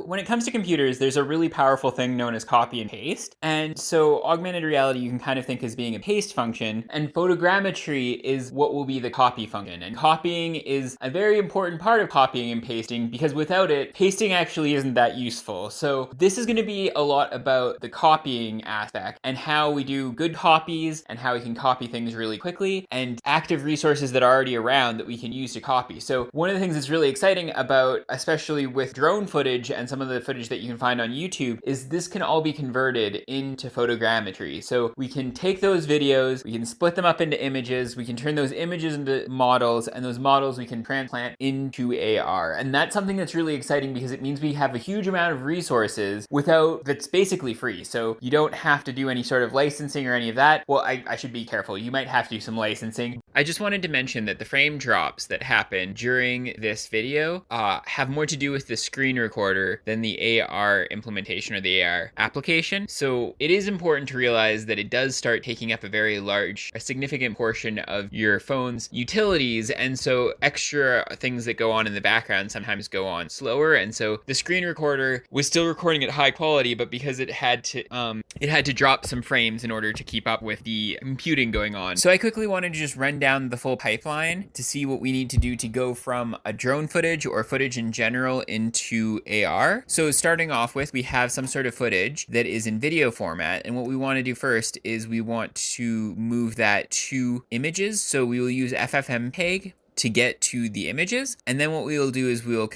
So when it comes to computers, there's a really powerful thing known as copy and paste. And so augmented reality you can kind of think as being a paste function, and photogrammetry is what will be the copy function. And copying is a very important part of copying and pasting, because without it, pasting actually isn't that useful. So this is going to be a lot about the copying aspect and how we do good copies and how we can copy things really quickly and active resources that are already around that we can use to copy. So one of the things that's really exciting about, especially with drone footage and some of the footage that you can find on YouTube, is this can all be converted into photogrammetry. So we can take those videos, we can split them up into images, we can turn those images into models, and those models we can transplant into AR. And that's something that's really exciting because it means we have a huge amount of resources that's basically free. So you don't have to do any sort of licensing or any of that. Well, I should be careful. You might have to do some licensing. I just wanted to mention that the frame drops that happen during this video have more to do with the screen recorder than the AR implementation or the AR application. So it is important to realize that it does start taking up a significant portion of your phone's utilities. And so extra things that go on in the background sometimes go on slower. And so the screen recorder was still recording at high quality, but because it had to drop some frames in order to keep up with the computing going on. So I quickly wanted to just run down the full pipeline to see what we need to do to go from a drone footage or footage in general into AR. So starting off with, we have some sort of footage that is in video format, and what we want to do first is we want to move that to images. So we will use FFmpeg to get to the images. And then what we will do is we'll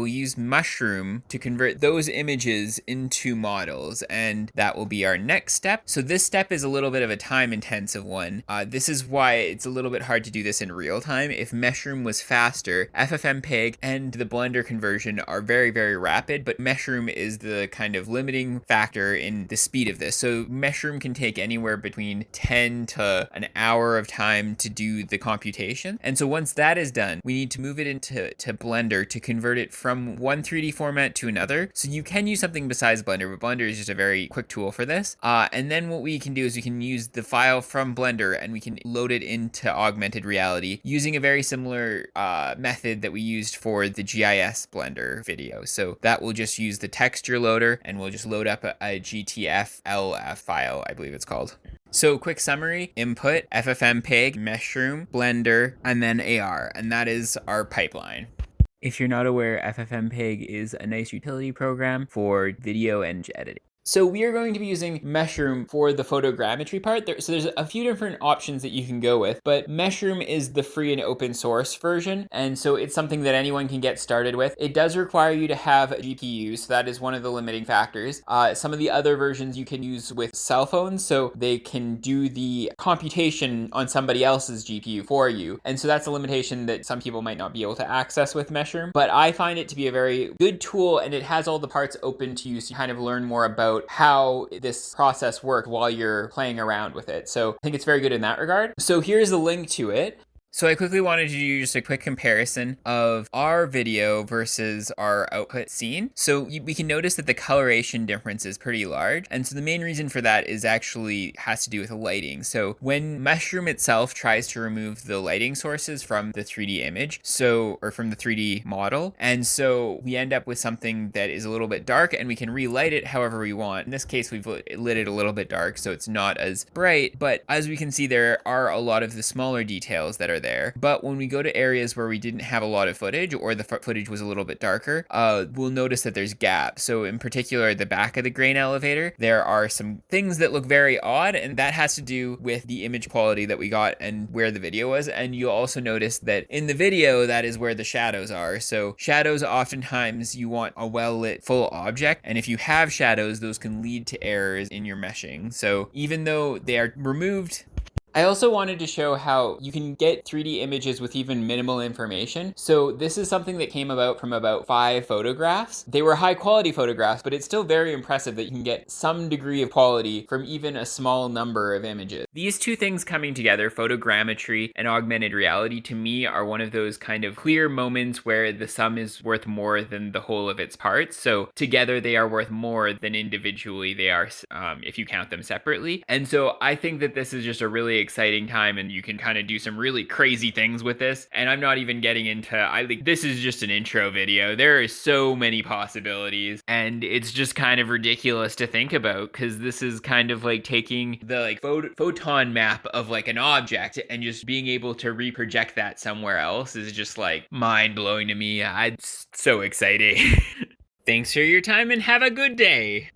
use Meshroom to convert those images into models. And that will be our next step. So this step is a little bit of a time intensive one. This is why it's a little bit hard to do this in real time. If Meshroom was faster, FFmpeg and the Blender conversion are very, very rapid, but Meshroom is the kind of limiting factor in the speed of this. So Meshroom can take anywhere between 10 to an hour of time to do the computation. And so once that is done, we need to move it into Blender to convert it from one 3D format to another. So you can use something besides Blender, but Blender is just a very quick tool for this. And then what we can do is we can use the file from Blender and we can load it into augmented reality using a very similar method that we used for the GIS Blender video. So that will just use the texture loader and we'll just load up a GTF-LF file, I believe it's called. So quick summary: input, FFmpeg, Meshroom, Blender, and then AR, and that is our pipeline. If you're not aware, FFmpeg is a nice utility program for video and editing. So we are going to be using Meshroom for the photogrammetry part. So there's a few different options that you can go with, but Meshroom is the free and open source version. And so it's something that anyone can get started with. It does require you to have a GPU, so that is one of the limiting factors. Some of the other versions you can use with cell phones, so they can do the computation on somebody else's GPU for you. And so that's a limitation that some people might not be able to access with Meshroom. But I find it to be a very good tool, and it has all the parts open to you, so you kind of learn more about how this process works while you're playing around with it. So I think it's very good in that regard. So here's the link to it. So I quickly wanted to do just a quick comparison of our video versus our output scene. So we can notice that the coloration difference is pretty large. And so the main reason for that has to do with lighting. So when Meshroom itself tries to remove the lighting sources from the 3D image, or from the 3D model, and so we end up with something that is a little bit dark, and we can relight it however we want. In this case, we've lit it a little bit dark, so it's not as bright. But as we can see, there are a lot of the smaller details that are there. But when we go to areas where we didn't have a lot of footage, or the footage was a little bit darker, we'll notice that there's gaps. So in particular, at the back of the grain elevator, there are some things that look very odd, and that has to do with the image quality that we got and where the video was. And you'll also notice that in the video, that is where the shadows are. So shadows, oftentimes you want a well-lit full object, and if you have shadows, those can lead to errors in your meshing. So even though they are removed, I also wanted to show how you can get 3D images with even minimal information. So this is something that came about from about 5 photographs. They were high quality photographs, but it's still very impressive that you can get some degree of quality from even a small number of images. These two things coming together, photogrammetry and augmented reality, to me are one of those kind of clear moments where the sum is worth more than the whole of its parts. So together they are worth more than individually they are if you count them separately. And so I think that this is just a really exciting time, and you can kind of do some really crazy things with this. And I'm not even getting into, I think this is just an intro video. There are so many possibilities, and it's just kind of ridiculous to think about, because this is kind of like taking the like photon map of like an object and just being able to reproject that somewhere else is just like mind-blowing to me. It's so exciting. Thanks for your time and have a good day.